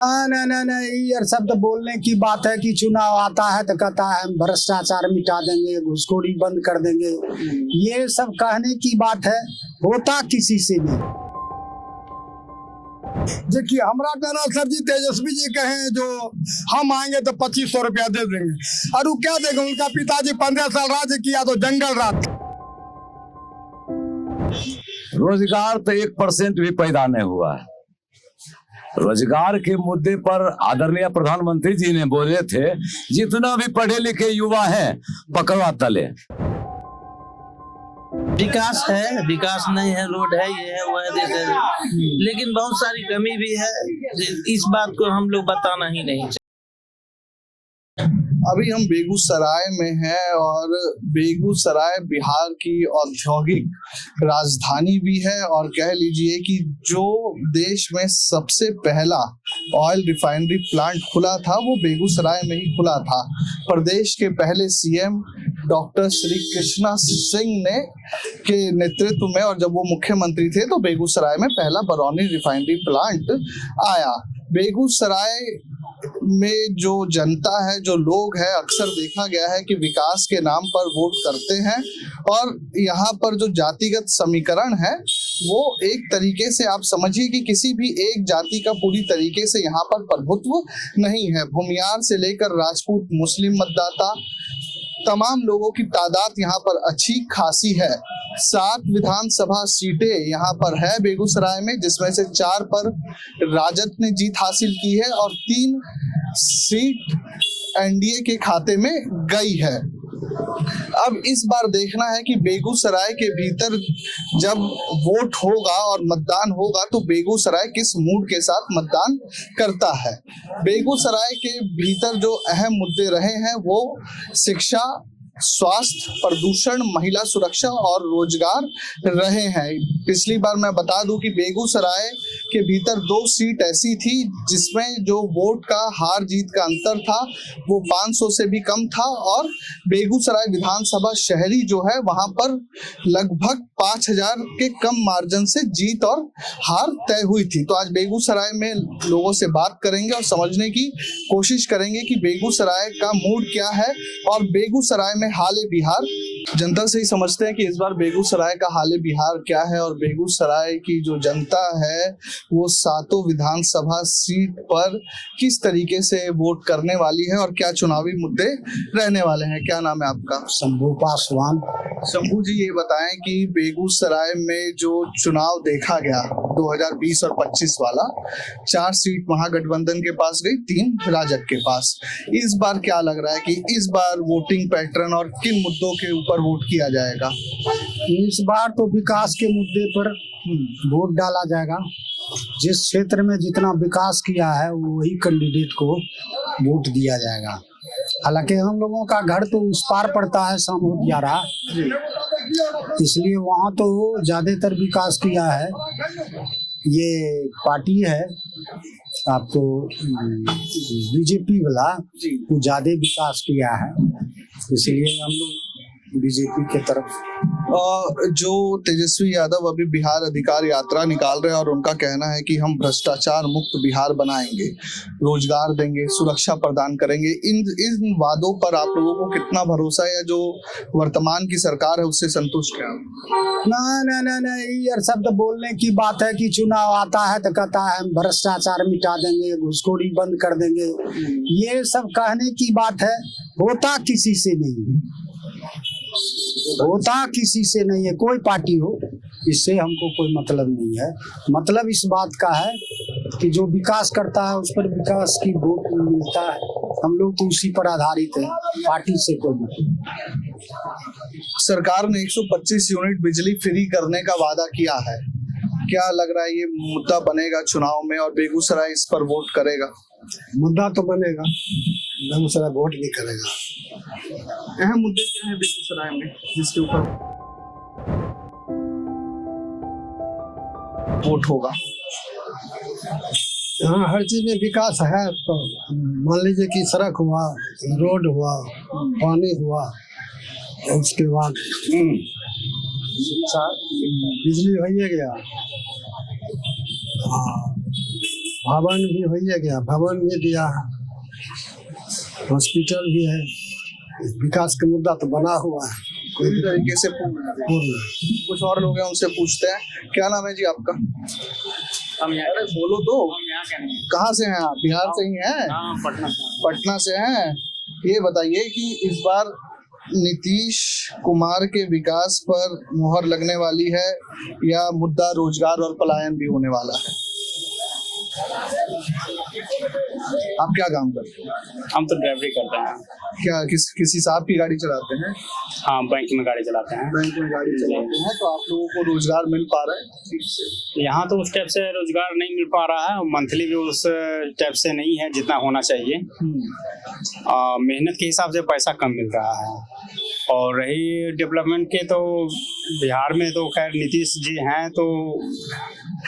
नहीं नहीं नहीं, ये सब तो बोलने की बात है कि चुनाव आता है तो कहता है हम भ्रष्टाचार मिटा देंगे, घूसखोरी बंद कर देंगे। ये सब कहने की बात है, होता किसी से नहीं। देखिए हमारा कहना सर जी, तेजस्वी जी कहें जो हम आएंगे तो 2500 रुपया दे देंगे, और वो क्या देंगे? उनका पिताजी 15 साल राज्य किया तो जंगल राज। रोजगार तो 1% भी पैदा नहीं हुआ है। रोजगार के मुद्दे पर आदरणीय प्रधानमंत्री जी ने बोले थे, जितना भी पढ़े लिखे युवा हैं पकड़वा तले। विकास है, विकास नहीं है, रोड है, ये है, वो है, देश है, लेकिन बहुत सारी कमी भी है। इस बात को हम लोग बताना ही नहीं चाहिए। अभी हम बेगूसराय में हैं और बेगूसराय बिहार की औद्योगिक राजधानी भी है, और कह लीजिए कि जो देश में सबसे पहला ऑयल रिफाइनरी प्लांट खुला था वो बेगूसराय में ही खुला था। प्रदेश के पहले सीएम डॉक्टर श्री कृष्णा सिंह ने के नेतृत्व में, और जब वो मुख्यमंत्री थे तो बेगूसराय में पहला बरौनी रिफाइनरी प्लांट आया। बेगूसराय में जो जनता है, जो लोग हैं, अक्सर देखा गया है कि विकास के नाम पर वोट करते हैं, और यहाँ पर जो जातिगत समीकरण है वो एक तरीके से आप समझिए कि किसी भी एक जाति का पूरी तरीके से यहाँ पर प्रभुत्व नहीं है। भूमियार से लेकर राजपूत, मुस्लिम मतदाता, तमाम लोगों की तादाद यहाँ पर अच्छी खासी है। 7 विधानसभा सीटें यहाँ पर है बेगूसराय में, जिसमें से 4 पर राजद ने जीत हासिल की है और 3 सीट एनडीए के खाते में गई है। अब इस बार देखना है कि बेगूसराय के भीतर जब वोट होगा और मतदान होगा तो बेगूसराय किस मूड के साथ मतदान करता है। बेगूसराय के भीतर जो अहम मुद्दे रहे हैं वो शिक्षा, स्वास्थ्य, प्रदूषण, महिला सुरक्षा और रोजगार रहे हैं। पिछली बार मैं बता दूं कि बेगूसराय के भीतर 2 सीट ऐसी थी जिसमें जो वोट का हार जीत का अंतर था वो 500 से भी कम था, और बेगूसराय विधानसभा शहरी जो है वहां पर लगभग 5000 के कम मार्जिन से जीत और हार तय हुई थी। तो आज बेगूसराय में लोगों से बात करेंगे और समझने की कोशिश करेंगे कि बेगूसराय का मूड क्या है और बेगूसराय में हाल बिहार जनता से ही समझते हैं कि इस बार बेगूसराय का हाल बिहार क्या है, और बेगूसराय की जो जनता है वो 7 विधानसभा सीट पर किस तरीके से वोट करने वाली है और क्या चुनावी मुद्दे रहने वाले हैं। क्या नाम है आपका? शंभू पासवान। शंभू जी, ये बताएं कि बेगूसराय में जो चुनाव देखा गया 2020 और 25 वाला, 4 सीट महागठबंधन के पास गई, 3 राजग के पास। इस बार क्या लग रहा है कि इस बार वोटिंग पैटर्न और किन मुद्दों के ऊपर वोट किया जाएगा? इस बार तो विकास के मुद्दे पर वोट डाला जाएगा। जिस क्षेत्र में जितना विकास किया है वही कैंडिडेट को वोट दिया जाएगा। हालांकि हम लोगों का घर तो उस पार पड़ता है सामूहिक, इसलिए वहाँ तो ज्यादातर विकास किया है। ये पार्टी है आपको बीजेपी वाला, वो ज्यादा विकास किया है, इसलिए हम लोग बीजेपी के तरफ। जो तेजस्वी यादव अभी बिहार अधिकार यात्रा निकाल रहे हैं और उनका कहना है कि हम भ्रष्टाचार मुक्त बिहार बनाएंगे, रोजगार देंगे, सुरक्षा प्रदान करेंगे, इन वादों पर आप लोगों को कितना भरोसा है? जो वर्तमान की सरकार है उससे संतुष्ट है? नहीं नहीं नहीं, ये सब तो बोलने की बात है कि चुनाव आता है तो कहता है हम भ्रष्टाचार मिटा देंगे, घूसखोरी बंद कर देंगे। ये सब कहने की बात है, होता किसी से नहीं है, होता किसी से नहीं है। कोई पार्टी हो, इससे हमको कोई मतलब नहीं है। मतलब इस बात का है कि जो विकास करता है उस पर विकास की वोट मिलता है, हम लोग तो उसी पर आधारित है, पार्टी से कोई मतलब। सरकार ने 125 यूनिट बिजली फ्री करने का वादा किया है, क्या लग रहा है ये मुद्दा बनेगा चुनाव में और बेगूसराय इस पर वोट करेगा? मुद्दा तो बनेगा, बेगूसराय वोट भी करेगा। अहम मुद्दे क्या है बेगूसराय में जिसके ऊपर वोट होगा? हाँ, हर चीज में विकास है। तो मान लीजिए कि सड़क हुआ, रोड हुआ, पानी हुआ, उसके बाद बिजली हो गया, हाँ, भवन भी हो ही गया, भवन भी दिया है, हॉस्पिटल भी है, विकास का मुद्दा तो बना हुआ है पूरी तरीके से पूर्ण। पूर्ण। कुछ और लोग हैं उनसे पूछते हैं। क्या नाम है जी आपका? अरे बोलो तो। कहाँ से हैं आप? बिहार से ही हैं? पटना से हैं। ये बताइए कि इस बार नीतीश कुमार के विकास पर मुहर लगने वाली है या मुद्दा रोजगार और पलायन भी होने वाला है? आप क्या काम करते हैं? हम तो ड्राइवरी करते हैं। क्या किसी साहब की गाड़ी चलाते हैं? हाँ, बैंक में गाड़ी चलाते हैं। बैंक में गाड़ी चलाते हैं, तो आप लोगों को रोजगार मिल पा रहा है ठीक से? यहाँ तो उस टाइप से रोजगार नहीं मिल पा रहा है, मंथली भी उस टाइप से नहीं है जितना होना चाहिए। मेहनत के हिसाब से पैसा कम मिल रहा है। और रही डेवलपमेंट के, तो बिहार में तो खैर नीतीश जी हैं तो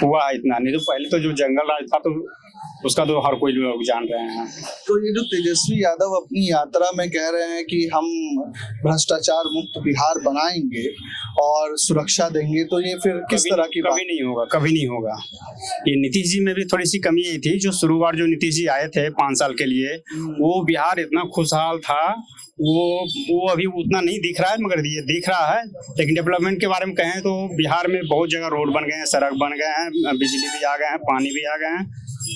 हुआ है इतना, नहीं तो पहले तो जो जंगल राज था तो उसका तो हर कोई लोग जान रहे हैं। तो ये जो तेजस्वी यादव अपनी यात्रा में कह रहे हैं कि हम भ्रष्टाचार मुक्त बिहार बनाएंगे और सुरक्षा देंगे, तो ये फिर किस तरह की बात? कभी नहीं होगा, कभी नहीं होगा। ये नीतीश जी में भी थोड़ी सी कमी यही थी, जो शुरुआत जो नीतीश जी आए थे 5 साल के लिए, वो बिहार इतना खुशहाल था, वो अभी उतना नहीं दिख रहा है, मगर ये दिख रहा है। लेकिन डेवलपमेंट के बारे में कहें तो बिहार में बहुत जगह रोड बन गए हैं, सड़क बन गए हैं, बिजली भी आ गए हैं, पानी भी आ गए हैं,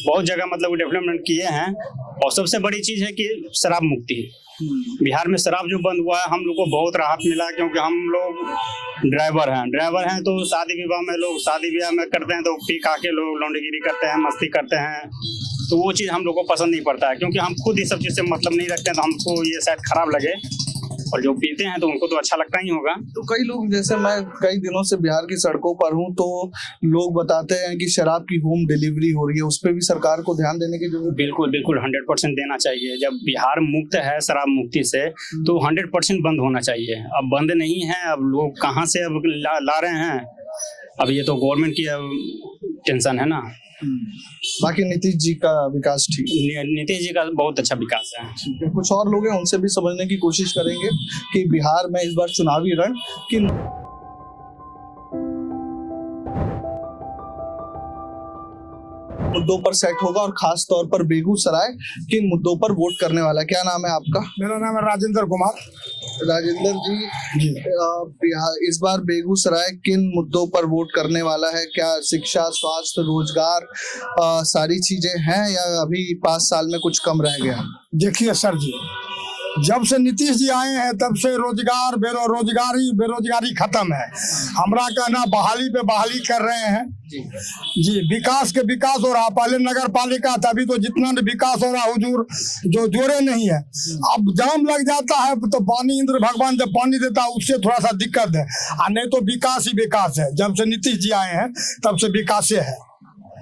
बहुत जगह मतलब डेवलपमेंट किए हैं। और सबसे बड़ी चीज है कि शराब मुक्ति। बिहार में शराब जो बंद हुआ है, हम लोग को बहुत राहत मिला, क्योंकि हम लोग ड्राइवर हैं तो शादी विवाह में लोग शादी ब्याह में करते हैं तो पी खा के लोग लौंडेगिरी करते हैं, मस्ती करते हैं, तो वो चीज़ हम लोग को पसंद नहीं पड़ता है, क्योंकि हम खुद ये सब चीज़ से मतलब नहीं रखते हैं, तो हमको ये शायद खराब लगे। और जो पीते हैं तो उनको तो अच्छा लगता ही होगा। तो कई लोग, जैसे मैं कई दिनों से बिहार की सड़कों पर हूँ, तो लोग बताते हैं कि शराब की होम डिलीवरी हो रही है, उस पर भी सरकार को ध्यान देने की जरूरत। बिल्कुल 100% देना चाहिए। जब बिहार मुक्त है शराब मुक्ति से, तो 100% बंद होना चाहिए। अब बंद नहीं है, अब लोग कहाँ से अब ला रहे हैं, अब ये तो गवर्नमेंट की टेंशन है ना। बाकी नीतीश जी का विकास ठीक, नीतीश जी का बहुत अच्छा विकास है। कुछ और लोग हैं उनसे भी समझने की कोशिश करेंगे कि बिहार में इस बार चुनावी रण किन मुद्दों पर सेट होगा और खास तौर पर बेगूसराय किन मुद्दों पर वोट करने वाला है। क्या नाम है आपका? मेरा नाम है राजेंद्र कुमार। राजेंद्र जी, इस बार बेगूसराय किन मुद्दों पर वोट करने वाला है? क्या शिक्षा, स्वास्थ्य, रोजगार सारी चीजें हैं या अभी 5 साल में कुछ कम रह गया? देखिए सर जी, जब से नीतीश जी आए हैं तब से रोजगार बेरोजगारी खत्म है। हमारा कहना बहाली पे बहाली कर रहे हैं जी, विकास के विकास हो रहा। पहले नगर पालिका था, अभी तो जितना विकास हो रहा हुजूर जो जोड़े नहीं है। अब जाम लग जाता है तो पानी, इंद्र भगवान जब पानी देता है उससे थोड़ा सा दिक्कत है, और नहीं तो विकास ही विकास है। जब से नीतीश जी आए हैं तब से विकास है।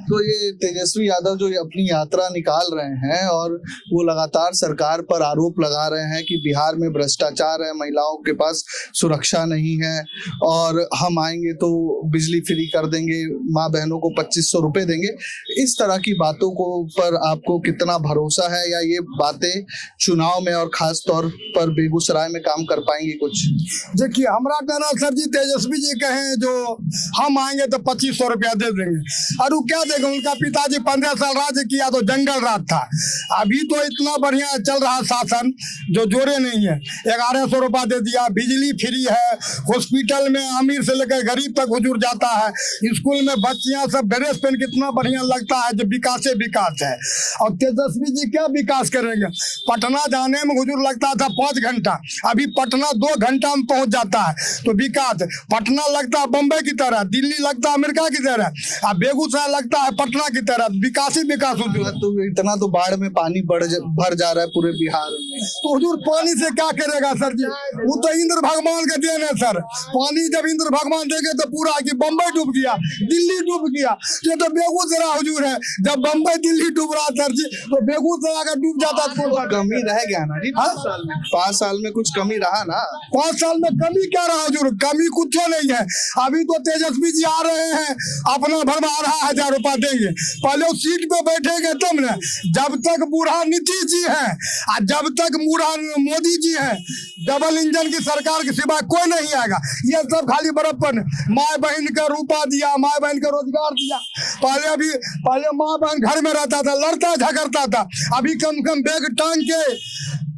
तो ये तेजस्वी यादव जो अपनी यात्रा निकाल रहे हैं और वो लगातार सरकार पर आरोप लगा रहे हैं कि बिहार में भ्रष्टाचार है, महिलाओं के पास सुरक्षा नहीं है, और हम आएंगे तो बिजली फ्री कर देंगे, माँ बहनों को 2500 रुपए देंगे, इस तरह की बातों को पर आपको कितना भरोसा है, या ये बातें चुनाव में और खास तौर पर बेगूसराय में काम कर पाएंगी कुछ? देखिए, हमारा कहना सर जी, तेजस्वी जी कहें जो हम आएंगे तो 2500 रुपया दे देंगे, और वो क्या देगा? उनका पिताजी 15 साल राज्य किया तो जंगल राज था। अभी तो इतना बढ़िया चल रहा शासन जो जोड़े नहीं है। 1100 रुपया दे दिया, बिजली फ्री है, हॉस्पिटल में अमीर से लेकर गरीब तक हुजूर जाता है, स्कूल में बच्चियां सब ड्रेस पहन कितना बढ़िया लगता है, जो विकास विकास है। और तेजस्वी जी क्या विकास करेंगे? पटना जाने में हुजूर लगता था 5 घंटा, अभी पटना 2 घंटा में पहुंच जाता है। तो विकास, पटना लगता है बम्बई की तरह, दिल्ली लगता है अमेरिका की तरह, और बेगूसराय लगता है पटना की तरह। विकास ही विकास हुजूर। तो इतना तो बाढ़ में पानी भर जा रहा है पूरे बिहार में, तो हुजूर पानी से क्या करेगा सर जी? वो तो इंद्र भगवान का देन है सर। पानी जब इंद्र भगवान देंगे तो पूरा कि बम्बई डूब गया, दिल्ली डूब गया, ये तो बेगूसराय हुजूर है। जब बम्बई दिल्ली डूब रहा सर जी, तो बेगूसराय अगर डूब जाता तो कमी रह गया ना जी 5 साल में कुछ कमी रहा ना? 5 साल में कमी क्या रहा हुजूर? कमी कुछ नहीं है। अभी तो तेजस्वी जी आ रहे हैं, अपना भरवा रहा 1000 रुपया देंगे, पहले वो सीट पे बैठेंगे तब ना। जब तक बूढ़ा नीतीश जी हैं और जब तक बूढ़ा मोदी जी हैं, डबल इंजन की सरकार के सिवा कोई नहीं आएगा। ये सब खाली बरप्पन, माँ बहन का रूपा दिया, माँ बहन का रोजगार दिया। पहले माँ बहन घर में रहता था, लड़ता झगड़ता था, अभी कम कम बैग टांग के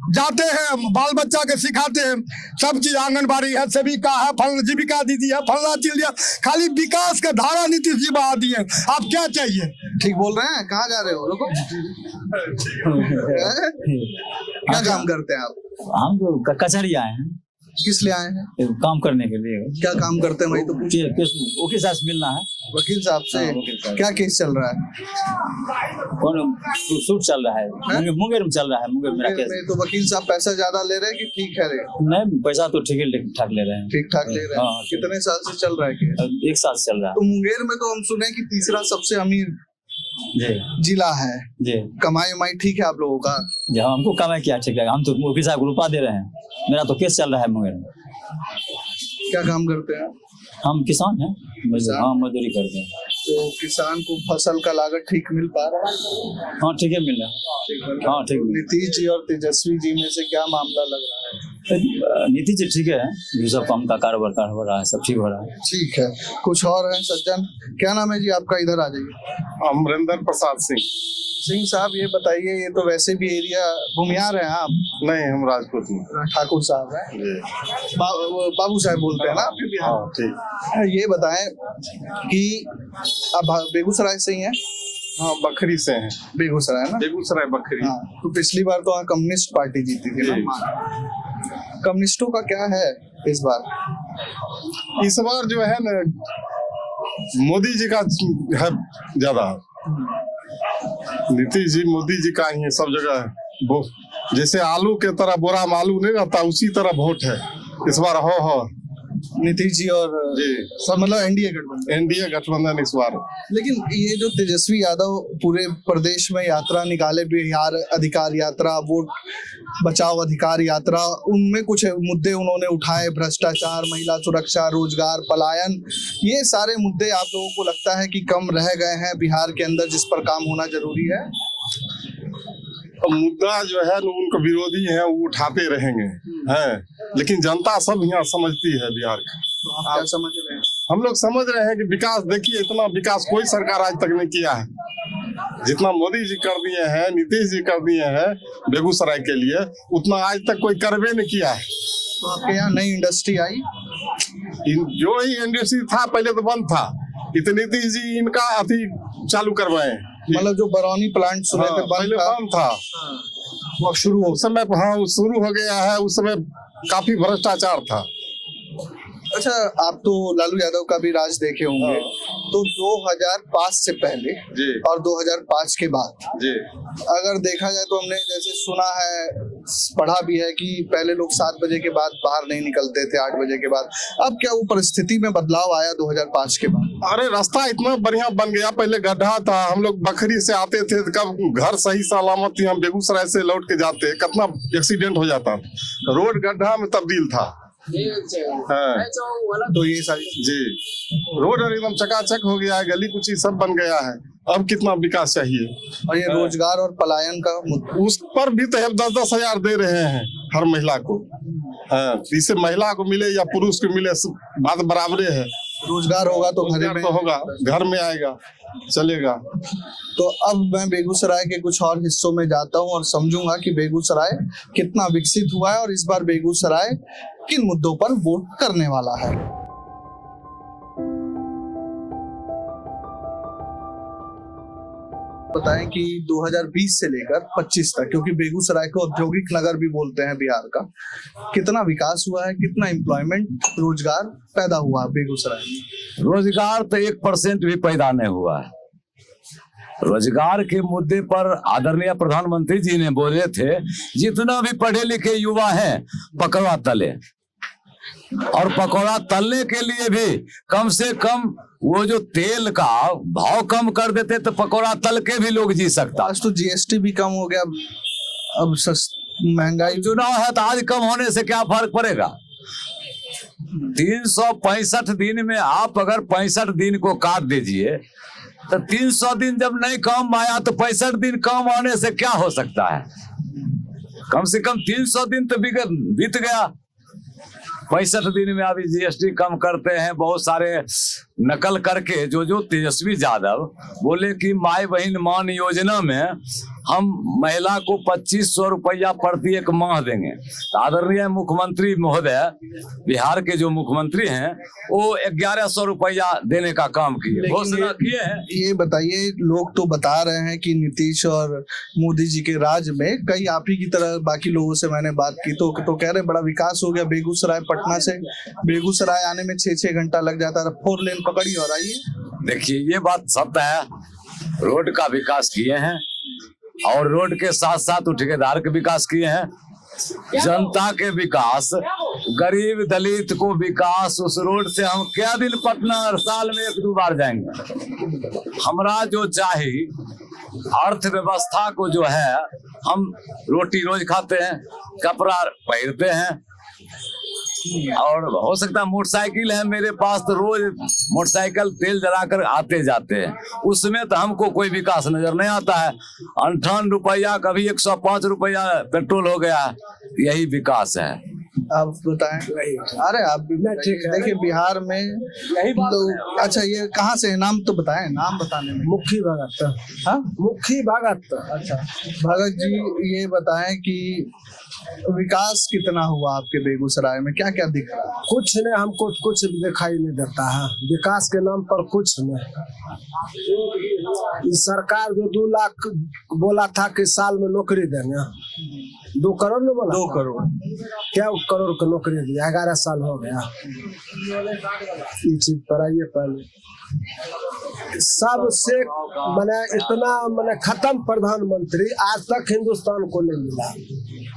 जाते हैं, बाल बच्चा के सिखाते हैं सब चीज, आंगनबाड़ी है, सेविका है, फल जीविका दीदी है, फलना चीज दिया, खाली विकास का धारा नीतीश जी बढ़ा दिए। आप क्या चाहिए? ठीक बोल रहे हैं। कहाँ जा रहे हो? रुको। क्या काम करते हैं आप? हम तो कचहरी आए हैं, किस लिए आए हैं? काम करने के लिए। क्या काम करते हैं? वही तो पूछिए। वकील साहब से मिलना है। वकील साहब से? हाँ, वकील साहब। क्या केस चल रहा है? कौन सूट चल रहा है? मुंगेर में चल रहा है। मुंगेर मेरा केस। में तो वकील साहब पैसा ज्यादा ले रहे हैं कि ठीक है? नहीं, पैसा तो ठीक ठाक ले रहे हैं। ठीक ठाक ले रहे हैं। हाँ, कितने साल से चल रहा है केस? 1 साल से चल रहा तो मुंगेर में तो हम सुने कि तीसरा सबसे अमीर है। जी जिला है। जी कमाई उमाई ठीक है आप लोगों का? जी, हमको कमाई क्या ठीक है, हम तो वकील साहब को रुपा दे रहे हैं। मेरा तो केस चल रहा है मुंगेर में। क्या काम करते हैं? हम किसान हैं, किसान? हाँ, मजदूरी करते हैं। तो किसान को फसल का लागत ठीक मिल पा रहा है? हाँ, ठीक है, मिल रहा है। ठीक मिल रहा है। हाँ, ठीक है। नीतीश जी और तेजस्वी जी में से क्या मामला लग रहा है? नीतीश जी ठीक है, जो सब काम का कारोबार हो रहा है, सब ठीक हो रहा है। ठीक है। कुछ और है सज्जन? क्या नाम है जी आपका? इधर आ जाइए। अमरिंदर प्रसाद सिंह। सिंह साहब ये बताइए, ये तो वैसे भी एरिया भूमियार है आप? नहीं, हम राजपूत में। ठाकुर साहब है, बाबू साहब बोलते हैं ना आपके बिहार? हाँ, ठीक। ये बताएं कि आप बेगूसराय से ही हैं? हाँ, बखरी से हैं। बेगूसराय है ना? बेगूसराय बखरी। हाँ, तो पिछली बार तो वहाँ कम्युनिस्ट पार्टी जीती थी ना? कम्युनिस्टों का क्या है इस बार? इस बार जो है ना, मोदी जी का है ज्यादा। नीतीश जी मोदी जी का ही है सब जगह है। वो जैसे आलू के तरह बोरा में आलू नहीं रहता, उसी तरह वोट है इस बार। हो नीतीश जी और जी सब, मतलब एनडीए गठबंधन इस बार। लेकिन ये जो तेजस्वी यादव पूरे प्रदेश में यात्रा निकाले, बिहार अधिकार यात्रा, वोट बचाओ अधिकार यात्रा, उनमें कुछ मुद्दे उन्होंने उठाए, भ्रष्टाचार, महिला सुरक्षा, रोजगार, पलायन, ये सारे मुद्दे आप लोगों को लगता है कि कम रह गए हैं बिहार के अंदर, जिस पर काम होना जरूरी है? मुद्दा जो है ना, उनके विरोधी हैं, वो उठाते रहेंगे हैं, लेकिन जनता सब यहाँ समझती है बिहार का। तो आप क्या समझ रहे हैं? हम लोग समझ रहे हैं कि विकास, देखिए इतना विकास कोई सरकार आज तक नहीं किया है जितना मोदी जी कर दिए हैं, नीतीश जी कर दिए हैं बेगूसराय के लिए, उतना आज तक कोई करवे नहीं किया है। तो आपके यहाँ नई इंडस्ट्री आई? जो ही इंडस्ट्री था पहले तो बंद था, इतनी नीतीश जी इनका अभी चालू करवाए। मतलब जो बरौनी प्लांट सुबह हाँ, तक पहले बंद था, वो शुरू हो। उस समय हाँ शुरू हो गया है। उस समय काफी भ्रष्टाचार था। अच्छा, आप तो लालू यादव का भी राज देखे होंगे, तो 2005 से पहले जी और 2005 के बाद जी अगर देखा जाए तो हमने जैसे सुना है, पढ़ा भी है कि पहले लोग 7 बजे के बाद बाहर नहीं निकलते थे, 8 बजे के बाद। अब क्या वो परिस्थिति में बदलाव आया 2005 के बाद? अरे रास्ता इतना बढ़िया बन गया, पहले गड्ढा था, हम लोग बखरी से आते थे तो कब घर सही सलामत थी, हम बेगूसराय से लौट के जाते कितना एक्सीडेंट हो जाता, रोड गड्ढा में तब्दील था। हाँ। तो ये सारी जी रोड एकदम चकाचक हो गया है, गली कुची सब बन गया है। अब कितना विकास चाहिए? और ये रोजगार और पलायन का उस पर भी तो 10-10 हजार दे रहे हैं हर महिला को। हाँ, इससे महिला को मिले या पुरुष को मिले, बात बराबरे है। रोजगार होगा तो घर में तो होगा, घर में आएगा, चलेगा। तो अब मैं बेगूसराय के कुछ और हिस्सों में जाता हूं और समझूंगा कि बेगूसराय कितना विकसित हुआ है और इस बार बेगूसराय किन मुद्दों पर वोट करने वाला है। बताएं कि 2020 से लेकर 25 तक, क्योंकि बेगूसराय को औद्योगिक नगर भी बोलते हैं बिहार का, कितना विकास हुआ है, कितना एम्प्लॉयमेंट, रोजगार पैदा हुआ है बेगूसराय में? रोजगार तो 1% भी पैदा नहीं हुआ है। रोजगार के मुद्दे पर आदरणीय प्रधानमंत्री जी ने बोले थे, जितना भी पढ़े लिखे युवा हैं पकौड़ा तले, और पकौड़ा तलने के लिए भी कम से कम वो जो तेल का भाव कम कर देते तो पकौड़ा तल के भी लोग जी सकता। आज तो जीएसटी भी कम हो गया, अब महंगाई। चुनाव है तो आज कम होने से क्या फर्क पड़ेगा? 365 दिन में आप अगर 65 दिन को काट दीजिए तो 300 दिन जब नहीं काम आया तो 65 दिन काम आने से क्या हो सकता है? कम से कम 300 दिन तो बीत गया। 65 दिन में अभी जीएसटी कम करते हैं, बहुत सारे नकल करके जो तेजस्वी यादव बोले कि माई बहन मान योजना में हम महिला को 2500 रुपया प्रति एक माह देंगे। तो आदरणीय मुख्यमंत्री महोदय, बिहार के जो मुख्यमंत्री हैं, वो 1100 रुपया देने का काम किए, घोषणा किए हैं। ये बताइए, लोग तो बता रहे हैं कि नीतीश और मोदी जी के राज में, कई आप ही की तरह बाकी लोगों से मैंने बात की तो कह रहे बड़ा विकास हो गया। बेगूसराय, पटना से बेगूसराय आने में 6 घंटा लग जाता था, 4 लेन पकड़ी और आइए। देखिए, ये बात सत्य है, रोड का विकास किए हैं और रोड के साथ साथ ठेकेदार के विकास किए हैं, जनता के विकास, गरीब दलित को विकास। उस रोड से हम क्या दिन पटना हर साल में 1-2 बार जाएंगे। हमरा जो चाहिए अर्थव्यवस्था को जो है, हम रोटी रोज खाते हैं, कपड़ा पहनते हैं, और हो सकता है मोटरसाइकिल है मेरे पास, तो रोज मोटरसाइकिल तेल जलाकर आते जाते हैं, उसमें तो हमको कोई विकास नजर नहीं आता है। 58 रुपया, कभी 105 रुपया पेट्रोल हो गया, यही विकास है। आप बताएं। अरे आप भी देखिए, बिहार में तो अच्छा, ये कहाँ से है? नाम तो बताएं, नाम बताने में। मुखी भगत। हाँ, मुखी भगत। अच्छा भगत जी, ये बताएं कि विकास कितना हुआ आपके बेगूसराय में, क्या क्या दिख रहा है? कुछ नहीं, हमको कुछ दिखाई नहीं देता है, विकास के नाम पर कुछ नहीं। इस सरकार जो 2 लाख बोला था कि साल में नौकरी देंगे, 2 करोड़ में बोला, 2 करोड़ क्या करोड़ का नौकरी दिया? 11 साल हो गया। ये चीज पर आइए, पहले सबसे मैंने इतना खत्म प्रधानमंत्री आज तक हिंदुस्तान को नहीं मिला।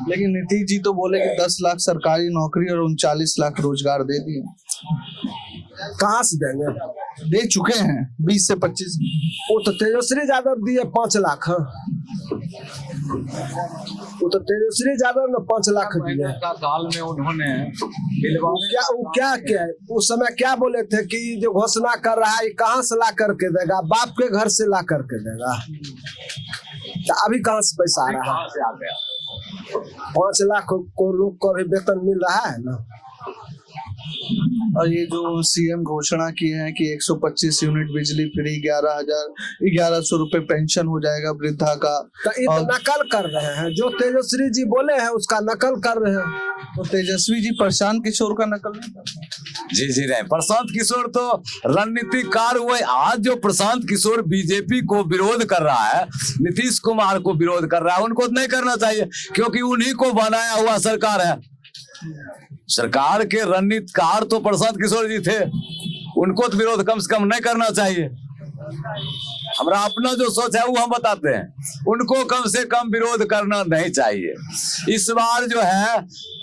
लेकिन नीतीश जी तो बोले कि 10 लाख सरकारी नौकरी और 39 लाख रोजगार दे दिए। कहाँ से देंगे? दे चुके हैं 20 से 25। वो तो तेजस्वी यादव दिए 5 लाख। वो तो तेजस्वी यादव ने 5 लाख दिए। काल में उन्होंने क्या उस समय क्या बोले थे कि जो घोषणा कर रहा है कहाँ से ला करके देगा? बाप के घर से ला करके देगा। तो अभी कहाँ से पैसा आ रहा है? 5 लाख को लोग को अभी वेतन मिल रहा है ना। और ये जो सीएम घोषणा किए हैं कि 125 यूनिट बिजली फ्री, 1100 रुपए पेंशन हो जाएगा वृद्धा का, तो ये तो नकल कर रहे हैं। जो तेजस्वी जी बोले हैं उसका नकल कर रहे हैं। तो तेजस्वी जी प्रशांत किशोर का नकल नहीं कर रहे? जी नहीं, प्रशांत किशोर तो रणनीतिकार हुए। आज जो प्रशांत किशोर बीजेपी को विरोध कर रहा है, नीतीश कुमार को विरोध कर रहा है, उनको नहीं करना चाहिए, क्योंकि उन्हीं को बनाया हुआ सरकार है। सरकार के रणनीतिकार तो प्रशांत किशोर जी थे, उनको तो विरोध कम से कम नहीं करना चाहिए। हमारा अपना जो सोच है वो हम बताते हैं, उनको कम से कम विरोध करना नहीं चाहिए। इस बार जो है,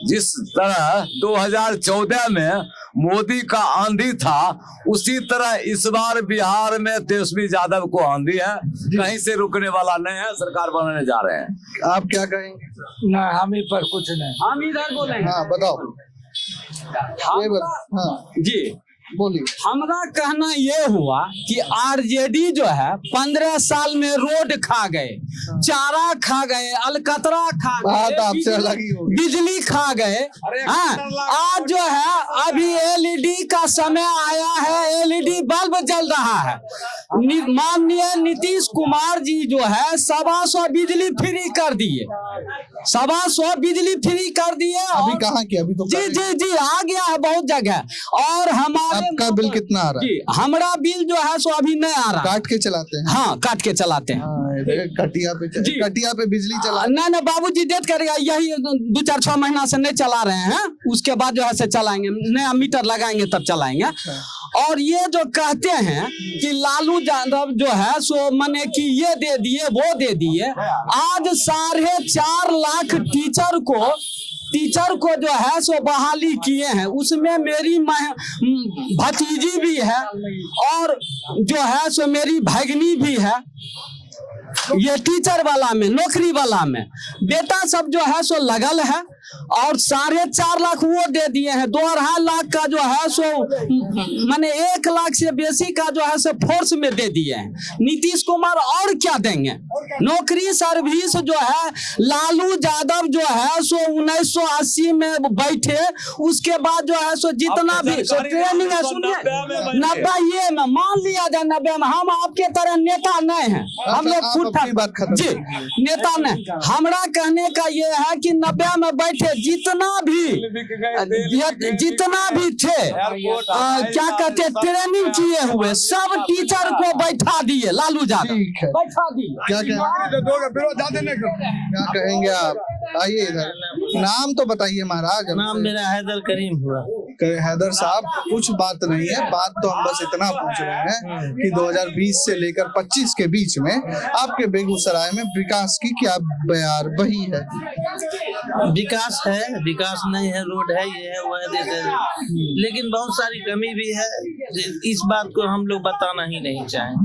जिस तरह 2014 में मोदी का आंधी था, उसी तरह इस बार बिहार में तेजस्वी यादव को आंधी है, कहीं से रुकने वाला नहीं है। सरकार बनाने जा रहे हैं। आप क्या कहेंगे? ना, हम ही पर कुछ नहीं, हम इधर बोलेंगे। हाँ बताओ। हाँ जी बोलिए। हमारा कहना ये हुआ कि आरजेडी जो है 15 साल में रोड खा गए, चारा खा गए, अलकतरा खा गए, बिजली खा गए। आज जो है अभी एलईडी का समय आया है, एलईडी बल्ब जल रहा है। माननीय नीतीश कुमार जी जो है 125 बिजली फ्री कर दिए, 125 बिजली फ्री कर दिए। अभी कहाँ की? अभी तो जी आ गया है बहुत जगह। और हमारे आपका बिल कितना आ रहा है? जी हमारा बिल जो है सो अभी नहीं आ रहा। काट के चलाते हैं? हाँ, काट के चलाते हैं। कटिया पे बिजली चला? नहीं बाबूजी डेट करेगा, यही 2-4-6 महीना से नहीं चला रहे हैं, उसके बाद जो है से चलाएंगे, नया मीटर लगाएंगे तब चलाएंगे। और ये जो कहते हैं कि लालू यादव जो है सो माने कि ये दे दिए वो दे दिए, आज 4.5 लाख टीचर को जो है सो बहाली किए हैं। उसमें मेरी भतीजी भी है और जो है सो मेरी भगनी भी है। ये टीचर वाला में, नौकरी वाला में बेटा सब जो है सो लगल है। और 4.5 लाख वो दे दिए हैं। 2.5 लाख का जो है सो माने 1 लाख से बेसी का जो है सो फोर्स में दे दिए हैं। नीतीश कुमार और क्या देंगे? नौकरी सर्विस जो है लालू यादव जो है सो 1980 में बैठे, उसके बाद जो है सो जितना भी सो ट्रेनिंग है, सुनिए 90 में मान लिया जाए 90 में, हम आपके तरह नेता नहीं हैं, हम लोग फुट जी नेता नहीं। हमारा कहने का ये है कि 90 में बैठे जितना भी थे क्या कहते ट्रेनिंग किए हुए सब टीचर को बैठा दिए लालू यादव, बैठा दिए। क्या कहेंगे आप? आइए इधर, नाम तो बताइए महाराज। नाम मेरा हैदर करीम हुआ। हैदर साहब, कुछ बात नहीं है, बात तो हम बस इतना पूछ रहे हैं कि 2020 से लेकर 25 के बीच में आपके बेगूसराय में विकास की क्या बयार बही है? विकास है, विकास नहीं है, रोड है, ये है, वो है, जैसे, लेकिन बहुत सारी कमी भी है। इस बात को हम लोग बताना ही नहीं चाहें।